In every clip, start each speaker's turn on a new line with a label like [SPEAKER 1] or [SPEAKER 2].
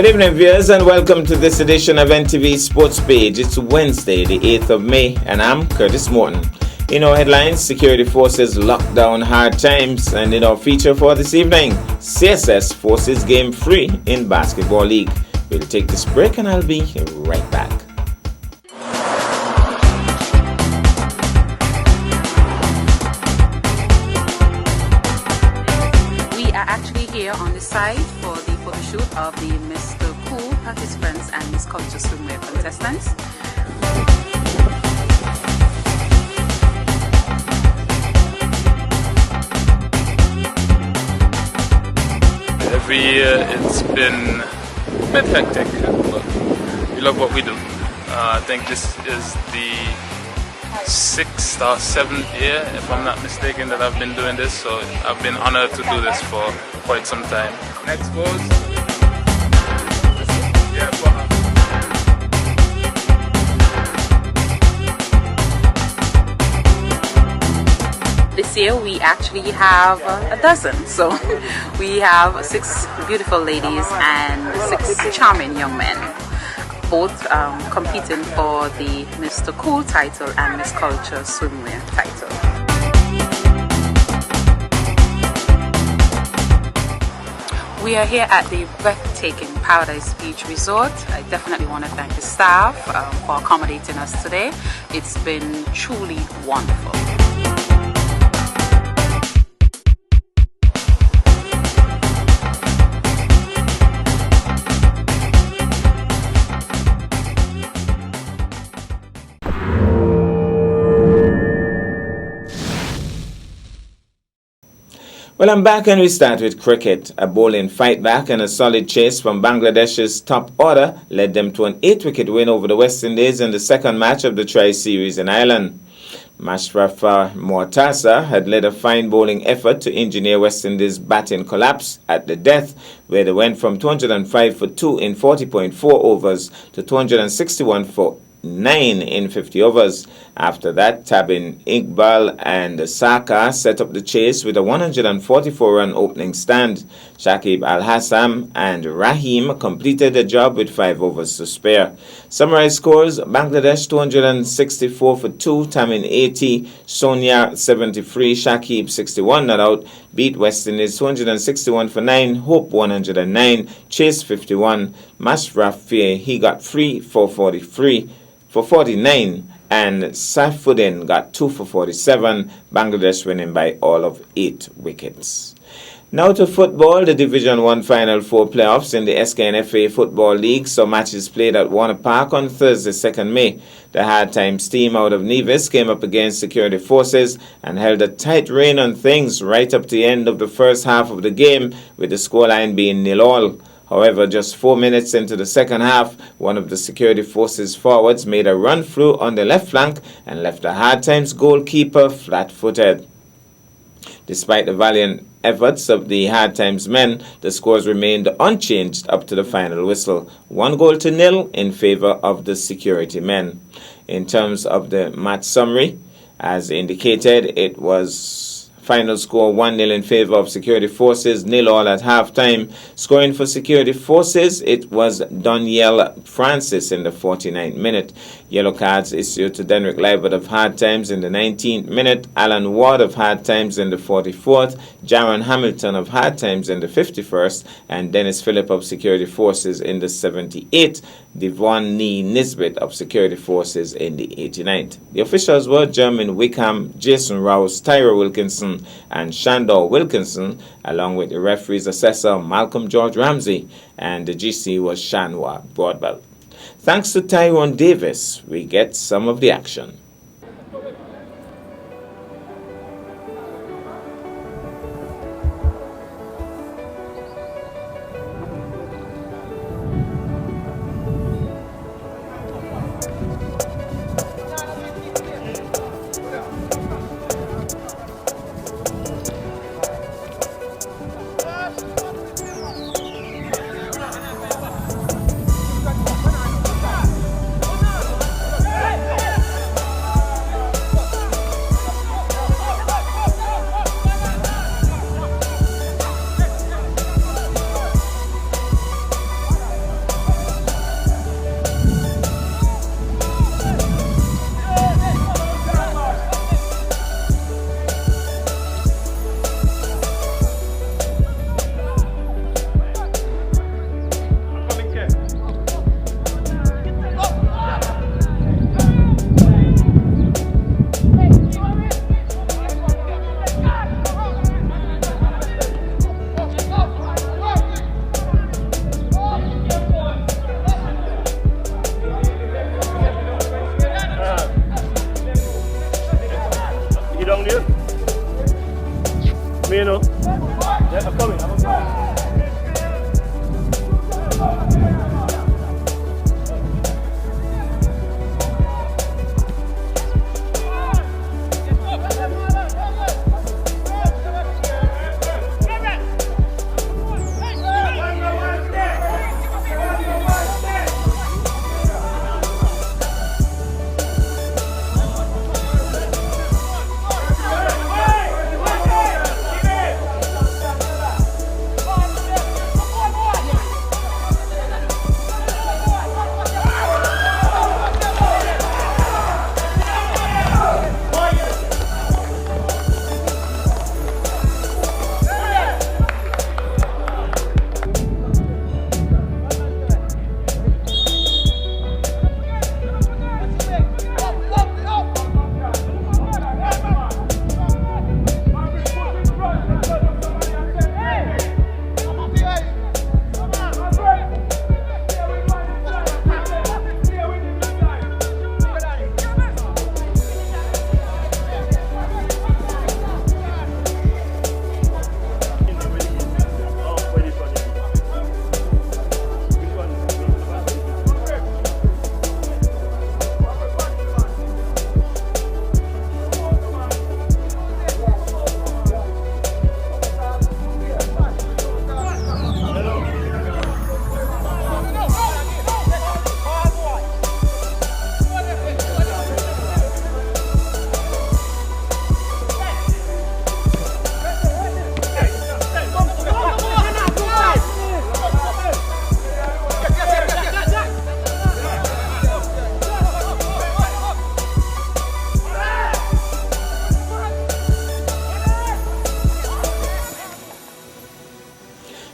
[SPEAKER 1] Good evening, viewers, and welcome to this edition of NTV Sports Page. It's Wednesday, the 8th of May, and I'm Curtis Morton. In our headlines, security forces lock down hard times, and in our feature for this evening, CSS forces game free in Basketball League. We'll take this break, and I'll be right back.
[SPEAKER 2] We are actually here on the side for the photo shoot of the Mr. Cool participants and Miss Culture Swimwear contestants.
[SPEAKER 3] Every year it's been a bit hectic, but we love what we do. I think this is the 6th or 7th year, if I'm not mistaken, that I've been doing this, so I've been honored to do this for quite some time. Next pose.
[SPEAKER 2] This year we actually have a dozen, so we have 6 beautiful ladies and 6 charming young men, both competing for the Mr. Cool title and Miss Culture Swimwear title. We are here at the breathtaking Paradise Beach Resort. I definitely want to thank the staff for accommodating us today. It's been truly wonderful.
[SPEAKER 1] Well, I'm back and we start with cricket. A bowling fight back and a solid chase from Bangladesh's top order led them to an 8-wicket win over the West Indies in the second match of the Tri-Series in Ireland. Mashrafa Mortasa had led a fine bowling effort to engineer West Indies' batting collapse at the death, where they went from 205 for 2 in 40.4 overs to 261 for 9 in 50 overs. After that, Tabin Iqbal and Saka set up the chase with a 144-run opening stand. Shakib Al-Hassam and Rahim completed the job with 5 overs to spare. Summarized scores: Bangladesh 264 for 2, Tamin 80, Sonia 73, Shakib 61 not out, beat West Indies 261 for 9, Hope 109, Chase 51, Mashraf he got 3 for 43 for 49, and Saifuddin got 2 for 47, Bangladesh winning by all of 8 wickets. Now to football, the Division 1 Final 4 playoffs in the SKNFA Football League saw matches played at Warner Park on Thursday, 2nd May. The Hard Times team out of Nevis came up against Security Forces and held a tight rein on things right up to the end of the first half of the game, with the scoreline being 0-0. However, just 4 minutes into the second half, one of the Security Forces forwards made a run through on the left flank and left the Hard Times goalkeeper flat-footed. Despite the valiant efforts of the Hard Times men, the scores remained unchanged up to the final whistle, 1-0 in favor of the Security men. In terms of the match summary, as indicated, it was final score 1-0 in favor of Security Forces, 0-0 at halftime. Scoring for Security Forces, it was Danielle Francis in the 49th minute. Yellow cards issued to Denrick Libert of Hard Times in the 19th minute, Alan Ward of Hard Times in the 44th, Jaron Hamilton of Hard Times in the 51st, and Dennis Phillip of Security Forces in the 78th, Devon Nee Nisbet of Security Forces in the 89th. The officials were Jermaine Wickham, Jason Rouse, Tyra Wilkinson, and Shandor Wilkinson, along with the referee's assessor Malcolm George Ramsey, and the GC was Shanwa Broadbelt. Thanks to Tyrone Davis, we get some of the action.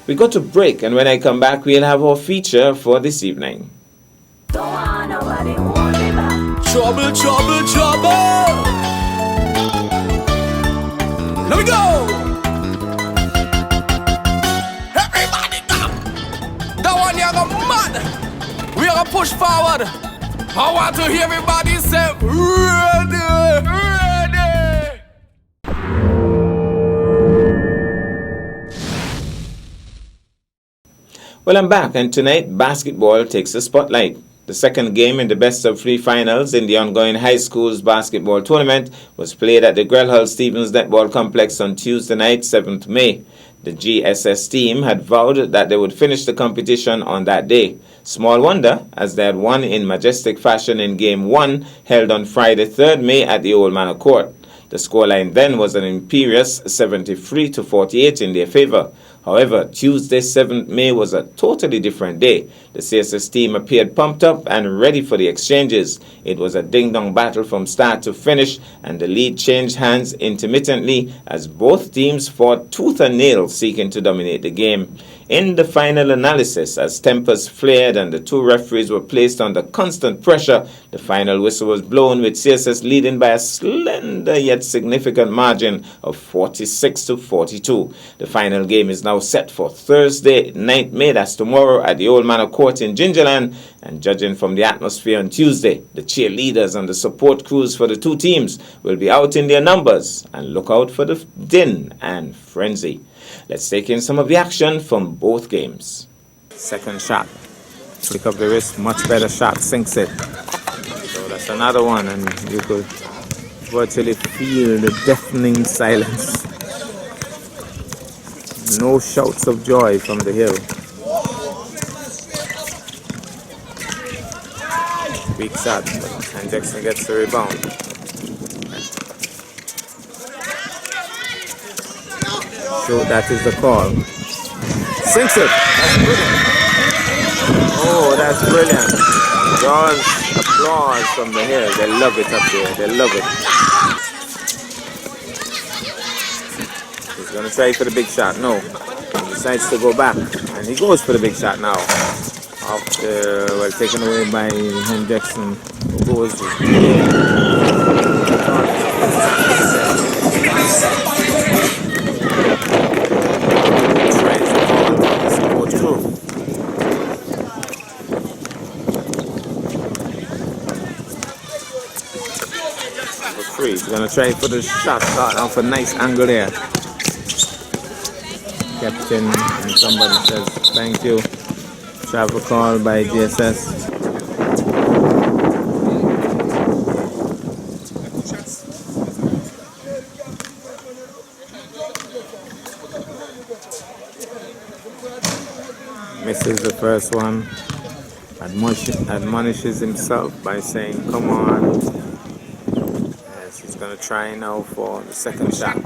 [SPEAKER 1] We go to break, and when I come back, we'll have our feature for this evening.
[SPEAKER 4] Trouble, trouble, trouble. Let me go. Everybody come. That one you go mad. We are gonna push forward. I want to hear everybody say ready, ready.
[SPEAKER 1] Well, I'm back, and tonight basketball takes the spotlight. The second game in the best-of-3 finals in the ongoing high schools basketball tournament was played at the Grelhull Stevens Netball Complex on Tuesday night, 7th May. The GSS team had vowed that they would finish the competition on that day. Small wonder, as they had won in majestic fashion in Game 1, held on Friday, 3rd May at the Old Manor Court. The scoreline then was an imperious 73-48 in their favor. However, Tuesday, 7th May was a totally different day. The CSS team appeared pumped up and ready for the exchanges. It was a ding-dong battle from start to finish, and the lead changed hands intermittently as both teams fought tooth and nail seeking to dominate the game. In the final analysis, as tempers flared and the two referees were placed under constant pressure, the final whistle was blown with CSS leading by a slender yet significant margin of 46-42. The final game is now set for Thursday, 9th May, that's tomorrow, at the Old Manor Court in Gingerland. And judging from the atmosphere on Tuesday, the cheerleaders and the support crews for the two teams will be out in their numbers, and look out for the din and frenzy. Let's take in some of the action from both games. Second shot. Flick up the wrist, much better shot, sinks it. So that's another one, and you could virtually feel the deafening silence. No shouts of joy from the hill. Weak shot, and Jackson gets the rebound. So that is the call. Sinks it. That's brilliant. Oh, that's brilliant. Draws applause from the hill. They love it up there. They love it. He's going to try for the big shot. No. He decides to go back. And he goes for the big shot now. After, well, taken away by Hen Jackson. Who goes He's going to try for the shot, start off a nice angle there. Captain and somebody says thank you. Travel call by GSS. Misses the first one. Admonishes himself by saying, come on. He's going to try now for the second shot.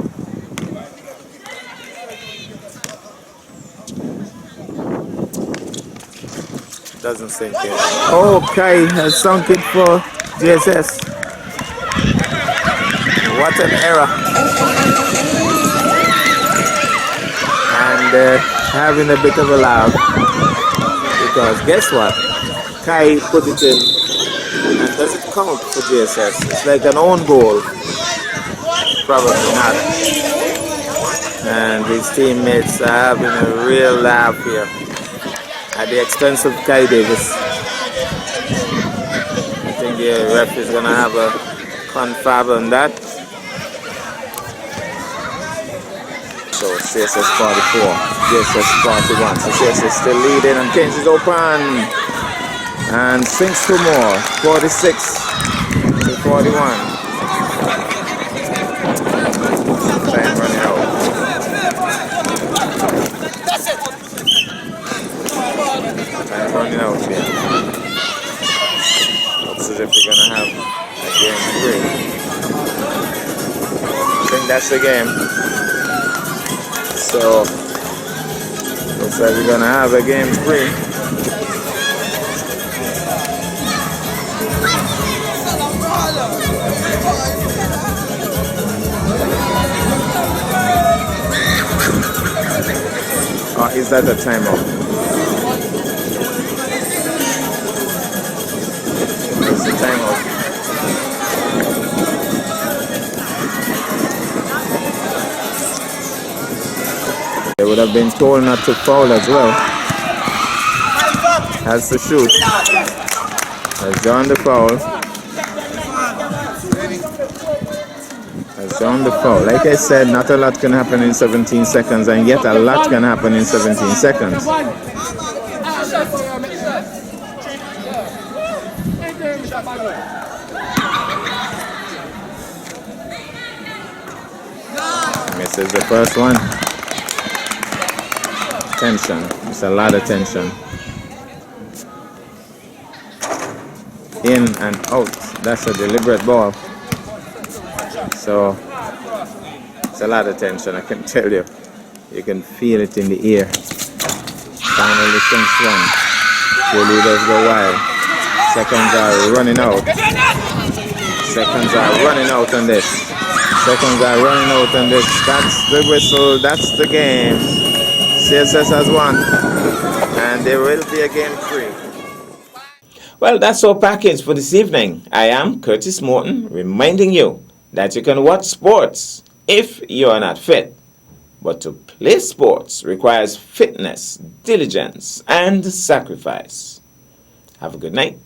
[SPEAKER 1] Doesn't sink it. Oh, Kai has sunk it for GSS. What an error. And having a bit of a laugh. Because guess what? Kai put it in. And does it count for GSS? It's like an own goal. Probably not. And his teammates are having a real laugh here at the expense of Kai Davis. I think the ref is going to have a confab on that. So CSS 44, GSS 41. So CSS still leading, and Keynes is open. And sinks two more, 46-41. Time running out. Time running out here. Looks as if we're going to have a game 3. I think that's the game. So, looks like we're going to have a game 3. Or is that a timeout? It's a timeout. They would have been told not to foul as well. Has to shoot. Has done the foul. Has done the foul. Like I said, not a lot can happen in 17 seconds, and yet a lot can happen in 17 seconds. Misses the first one. Tension. It's a lot of tension. In and out. That's a deliberate ball. So it's a lot of tension, I can tell you. You can feel it in the air. Finally things swung. The leaders go wild. Seconds are running out. Seconds are running out on this. Seconds are running out on this. That's the whistle. That's the game. CSS has won. And there will be a game 3. Well, that's our package for this evening. I am Curtis Morton, reminding you that you can watch sports if you are not fit. But to play sports requires fitness, diligence, and sacrifice. Have a good night.